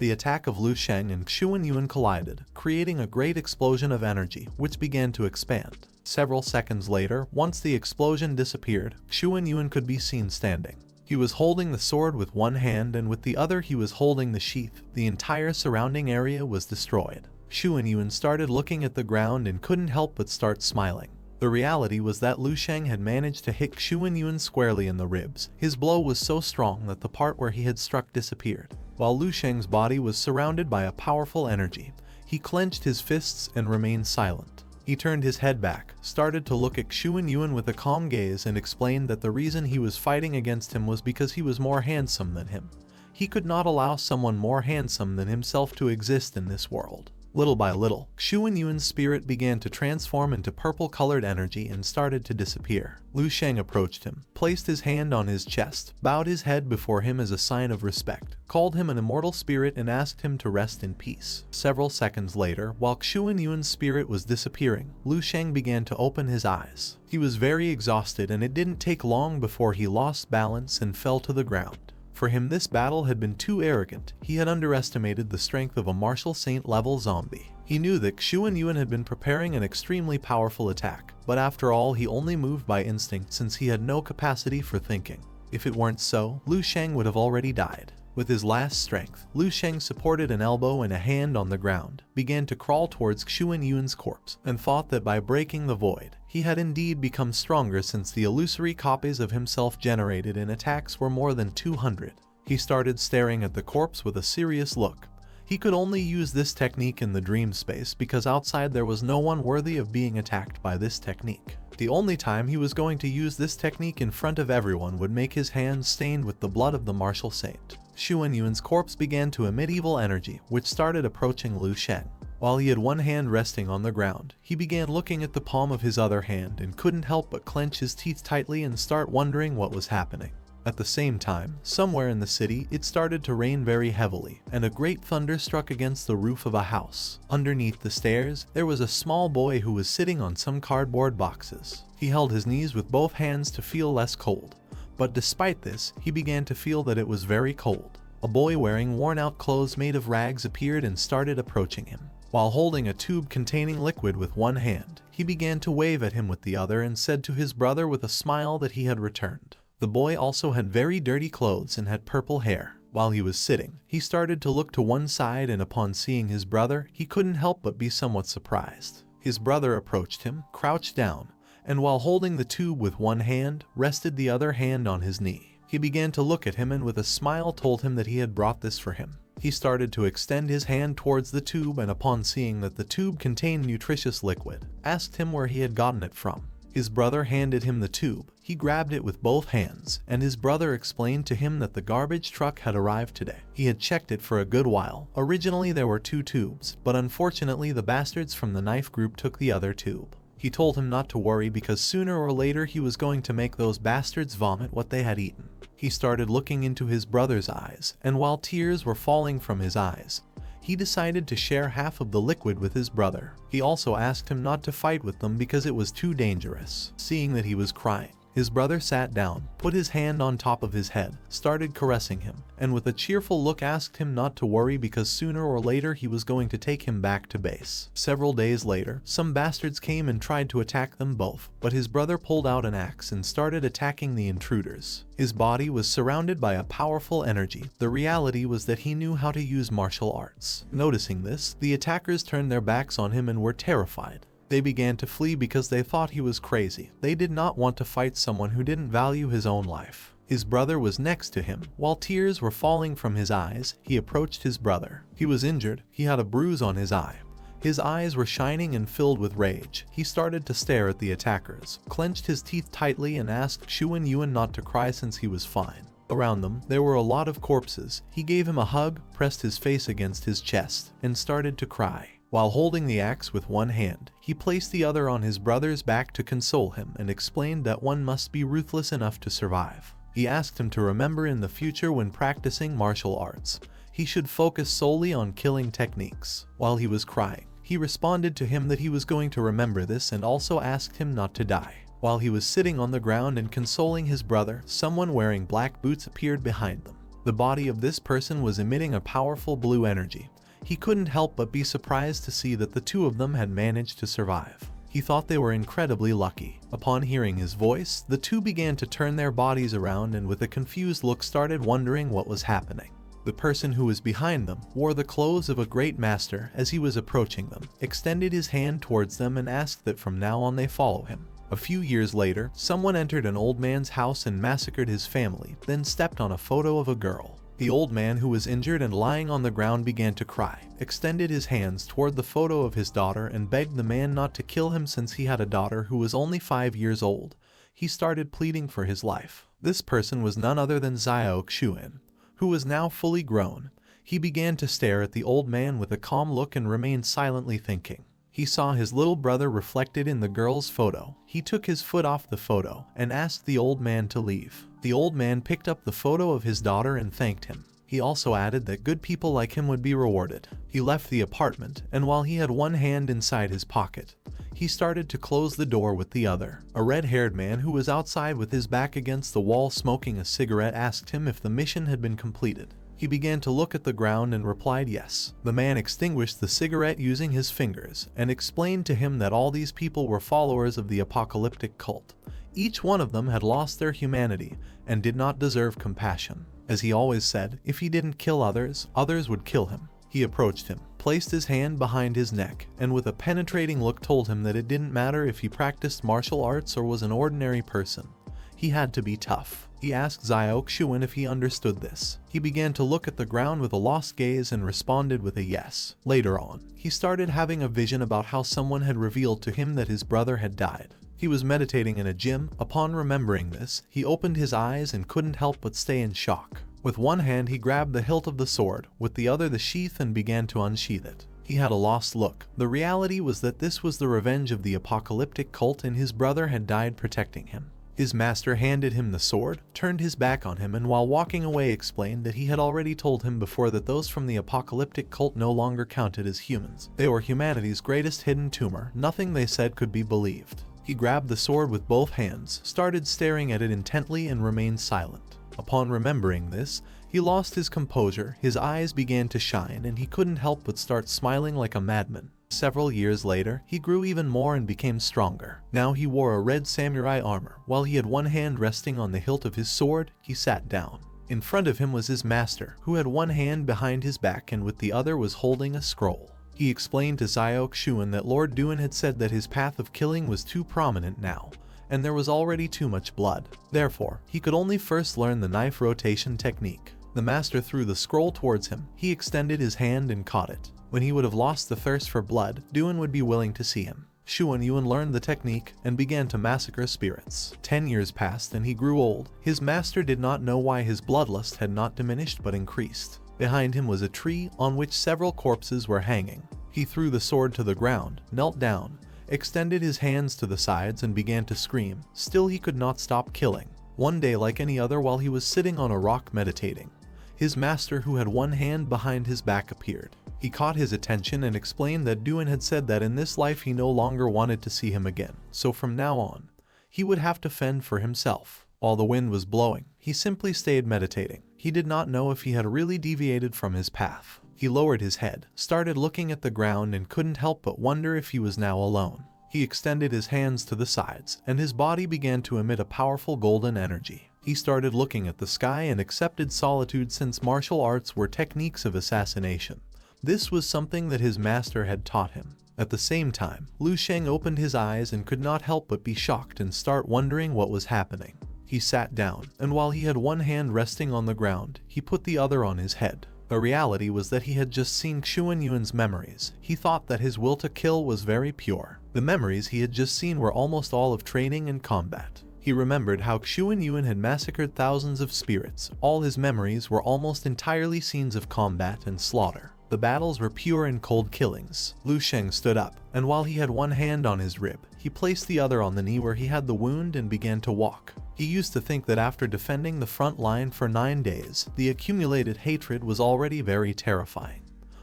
The attack of Lu Sheng and Xuan Yuan collided, creating a great explosion of energy, which began to expand. Several seconds later, once the explosion disappeared, Xuan Yuan could be seen standing. He was holding the sword with one hand and with the other he was holding the sheath. The entire surrounding area was destroyed. Xuan Yuan started looking at the ground and couldn't help but start smiling. The reality was that Lu Sheng had managed to hit Xuan Yuan squarely in the ribs. His blow was so strong that the part where he had struck disappeared. While Lu Sheng's body was surrounded by a powerful energy, he clenched his fists and remained silent. He turned his head back, started to look at Xuan Yuan with a calm gaze and explained that the reason he was fighting against him was because he was more handsome than him. He could not allow someone more handsome than himself to exist in this world. Little by little, Xuan Yuan's spirit began to transform into purple-colored energy and started to disappear. Lu Sheng approached him, placed his hand on his chest, bowed his head before him as a sign of respect, called him an immortal spirit and asked him to rest in peace. Several seconds later, while Xuan Yuan's spirit was disappearing, Lu Sheng began to open his eyes. He was very exhausted and it didn't take long before he lost balance and fell to the ground. For him, this battle had been too arrogant. He had underestimated the strength of a martial saint-level zombie. He knew that Xuan Yuan had been preparing an extremely powerful attack, but after all he only moved by instinct since he had no capacity for thinking. If it weren't so, Lu Sheng would have already died. With his last strength, Lu Sheng supported an elbow and a hand on the ground, began to crawl towards Xuan Yuan's corpse, and thought that by breaking the void, he had indeed become stronger since the illusory copies of himself generated in attacks were more than 200. He started staring at the corpse with a serious look. He could only use this technique in the dream space because outside there was no one worthy of being attacked by this technique. The only time he was going to use this technique in front of everyone would make his hands stained with the blood of the martial saint. Xuan Yuan's corpse began to emit evil energy, which started approaching Lu Sheng. While he had one hand resting on the ground, he began looking at the palm of his other hand and couldn't help but clench his teeth tightly and start wondering what was happening. At the same time, somewhere in the city, it started to rain very heavily, and a great thunder struck against the roof of a house. Underneath the stairs, there was a small boy who was sitting on some cardboard boxes. He held his knees with both hands to feel less cold. But despite this, he began to feel that it was very cold. A boy wearing worn-out clothes made of rags appeared and started approaching him. While holding a tube containing liquid with one hand, he began to wave at him with the other and said to his brother with a smile that he had returned. The boy also had very dirty clothes and had purple hair. While he was sitting, he started to look to one side and upon seeing his brother, he couldn't help but be somewhat surprised. His brother approached him, crouched down, and while holding the tube with one hand, rested the other hand on his knee. He began to look at him and with a smile told him that he had brought this for him. He started to extend his hand towards the tube and upon seeing that the tube contained nutritious liquid, asked him where he had gotten it from. His brother handed him the tube. He grabbed it with both hands, and his brother explained to him that the garbage truck had arrived today. He had checked it for a good while. Originally there were 2 tubes, but unfortunately the bastards from the knife group took the other tube. He told him not to worry because sooner or later he was going to make those bastards vomit what they had eaten. He started looking into his brother's eyes, and while tears were falling from his eyes, he decided to share half of the liquid with his brother. He also asked him not to fight with them because it was too dangerous. Seeing that he was crying, his brother sat down, put his hand on top of his head, started caressing him, and with a cheerful look asked him not to worry because sooner or later he was going to take him back to base. Several days later, some bastards came and tried to attack them both, but his brother pulled out an axe and started attacking the intruders. His body was surrounded by a powerful energy. The reality was that he knew how to use martial arts. Noticing this, the attackers turned their backs on him and were terrified. They began to flee because they thought he was crazy. They did not want to fight someone who didn't value his own life. His brother was next to him. While tears were falling from his eyes, he approached his brother. He was injured. He had a bruise on his eye. His eyes were shining and filled with rage. He started to stare at the attackers, clenched his teeth tightly and asked Xuan Yuan not to cry since he was fine. Around them, there were a lot of corpses. He gave him a hug, pressed his face against his chest, and started to cry. While holding the axe with one hand, he placed the other on his brother's back to console him and explained that one must be ruthless enough to survive. He asked him to remember in the future when practicing martial arts, he should focus solely on killing techniques. While he was crying, he responded to him that he was going to remember this and also asked him not to die. While he was sitting on the ground and consoling his brother, someone wearing black boots appeared behind them. The body of this person was emitting a powerful blue energy. He couldn't help but be surprised to see that the two of them had managed to survive. He thought they were incredibly lucky. Upon hearing his voice, the two began to turn their bodies around and with a confused look started wondering what was happening. The person who was behind them wore the clothes of a great master. As he was approaching them, extended his hand towards them and asked that from now on they follow him. A few years later, someone entered an old man's house and massacred his family, then stepped on a photo of a girl. The old man, who was injured and lying on the ground, began to cry, extended his hands toward the photo of his daughter and begged the man not to kill him since he had a daughter who was only 5 years old. He started pleading for his life. This person was none other than Xiao Xuan, who was now fully grown. He began to stare at the old man with a calm look and remained silently thinking. He saw his little brother reflected in the girl's photo. He took his foot off the photo and asked the old man to leave. The old man picked up the photo of his daughter and thanked him. He also added that good people like him would be rewarded. He left the apartment, and while he had one hand inside his pocket, he started to close the door with the other. A red-haired man who was outside with his back against the wall smoking a cigarette asked him if the mission had been completed. He began to look at the ground and replied yes. The man extinguished the cigarette using his fingers and explained to him that all these people were followers of the apocalyptic cult. Each one of them had lost their humanity and did not deserve compassion. As he always said, if he didn't kill others, others would kill him. He approached him, placed his hand behind his neck, and with a penetrating look told him that it didn't matter if he practiced martial arts or was an ordinary person. He had to be tough. He asked Xiao Xuan if he understood this. He began to look at the ground with a lost gaze and responded with a yes. Later on, he started having a vision about how someone had revealed to him that his brother had died. He was meditating in a gym. Upon remembering this, he opened his eyes and couldn't help but stay in shock. With one hand he grabbed the hilt of the sword, with the other the sheath, and began to unsheath it. He had a lost look. The reality was that this was the revenge of the apocalyptic cult and his brother had died protecting him. His master handed him the sword, turned his back on him, and while walking away explained that he had already told him before that those from the apocalyptic cult no longer counted as humans. They were humanity's greatest hidden tumor. Nothing they said could be believed. He grabbed the sword with both hands, started staring at it intently, and remained silent. Upon remembering this, he lost his composure, his eyes began to shine, and he couldn't help but start smiling like a madman. Several years later, he grew even more and became stronger. Now he wore a red samurai armor. While he had one hand resting on the hilt of his sword, he sat down. In front of him was his master, who had one hand behind his back and with the other was holding a scroll. He explained to Xiao Xuan that Lord Duan had said that his path of killing was too prominent now, and there was already too much blood. Therefore, he could only first learn the knife rotation technique. The master threw the scroll towards him. He extended his hand and caught it. When he would have lost the thirst for blood, Duan would be willing to see him. Xuan Yuan learned the technique and began to massacre spirits. 10 years passed and he grew old. His master did not know why his bloodlust had not diminished but increased. Behind him was a tree on which several corpses were hanging. He threw the sword to the ground, knelt down, extended his hands to the sides and began to scream. Still he could not stop killing. One day, like any other, while he was sitting on a rock meditating, his master, who had one hand behind his back, appeared. He caught his attention and explained that Duan had said that in this life he no longer wanted to see him again, so from now on, he would have to fend for himself. While the wind was blowing, he simply stayed meditating. He did not know if he had really deviated from his path. He lowered his head, started looking at the ground, and couldn't help but wonder if he was now alone. He extended his hands to the sides, and his body began to emit a powerful golden energy. He started looking at the sky and accepted solitude since martial arts were techniques of assassination. This was something that his master had taught him. At the same time, Lu Sheng opened his eyes and could not help but be shocked and start wondering what was happening. He sat down, and while he had one hand resting on the ground, he put the other on his head. The reality was that he had just seen Xuan Yuan's memories. He thought that his will to kill was very pure. The memories he had just seen were almost all of training and combat. He remembered how Xuan Yuan had massacred thousands of spirits. All his memories were almost entirely scenes of combat and slaughter. The battles were pure and cold killings. Lu Sheng stood up, and while he had one hand on his rib, he placed the other on the knee where he had the wound and began to walk. He used to think that after defending the front line for 9 days, the accumulated hatred was already very terrifying.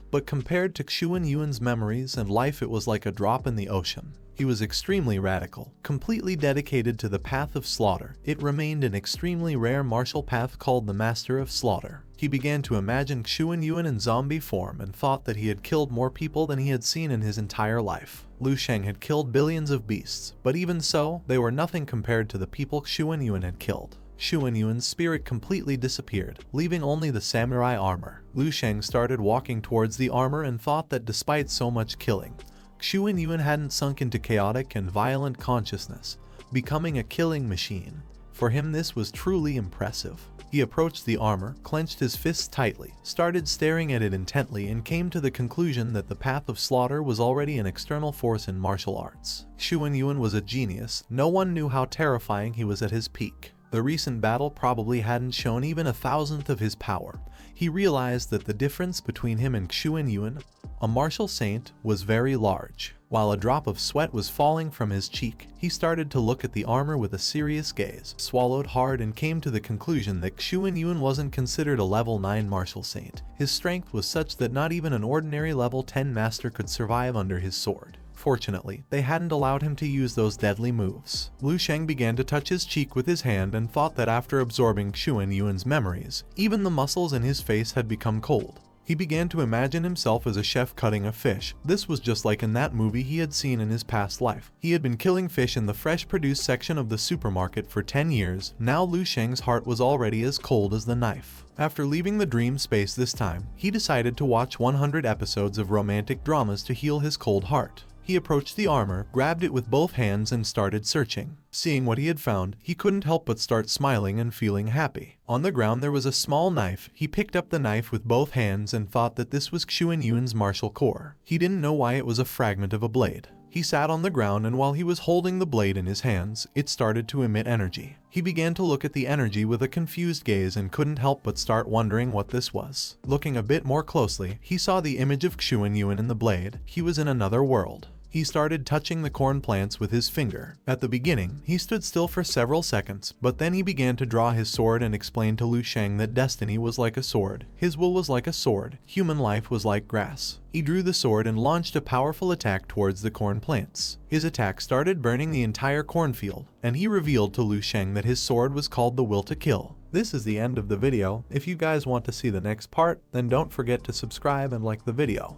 But compared to Xuan Yuan's memories and life, it was like a drop in the ocean. He was extremely radical, completely dedicated to the path of slaughter. It remained an extremely rare martial path called the Master of Slaughter. He began to imagine Xuan Yuan in zombie form and thought that he had killed more people than he had seen in his entire life. Lu Sheng had killed billions of beasts, but even so, they were nothing compared to the people Xuan Yuan had killed. Xuan Yuan's spirit completely disappeared, leaving only the samurai armor. Lu Sheng started walking towards the armor and thought that despite so much killing, Xuan Yuan hadn't sunk into chaotic and violent consciousness, becoming a killing machine. For him, this was truly impressive. He approached the armor, clenched his fists tightly, started staring at it intently, and came to the conclusion that the path of slaughter was already an external force in martial arts. Xuan Yuan was a genius. No one knew how terrifying he was at his peak. The recent battle probably hadn't shown even 1,000th of his power. He realized that the difference between him and Xuan Yuan, a martial saint, was very large. While a drop of sweat was falling from his cheek, he started to look at the armor with a serious gaze, swallowed hard, and came to the conclusion that Xuan Yuan wasn't considered a level 9 martial saint. His strength was such that not even an ordinary level 10 master could survive under his sword. Fortunately, they hadn't allowed him to use those deadly moves. Lu Sheng began to touch his cheek with his hand and thought that after absorbing Xuan Yuan's memories, even the muscles in his face had become cold. He began to imagine himself as a chef cutting a fish. This was just like in that movie he had seen in his past life. He had been killing fish in the fresh produce section of the supermarket for 10 years. Now Lu Sheng's heart was already as cold as the knife. After leaving the dream space this time, he decided to watch 100 episodes of romantic dramas to heal his cold heart. He approached the armor, grabbed it with both hands, and started searching. Seeing what he had found, he couldn't help but start smiling and feeling happy. On the ground there was a small knife. He picked up the knife with both hands and thought that this was Xuan Yuan's martial core. He didn't know why it was a fragment of a blade. He sat on the ground, and while he was holding the blade in his hands, it started to emit energy. He began to look at the energy with a confused gaze and couldn't help but start wondering what this was. Looking a bit more closely, he saw the image of Xuan Yuan in the blade. He was in another world. He started touching the corn plants with his finger. At the beginning, he stood still for several seconds, but then he began to draw his sword and explained to Lu Sheng that destiny was like a sword. His will was like a sword. Human life was like grass. He drew the sword and launched a powerful attack towards the corn plants. His attack started burning the entire cornfield, and he revealed to Lu Sheng that his sword was called the Will to Kill. This is the end of the video. If you guys want to see the next part, then don't forget to subscribe and like the video.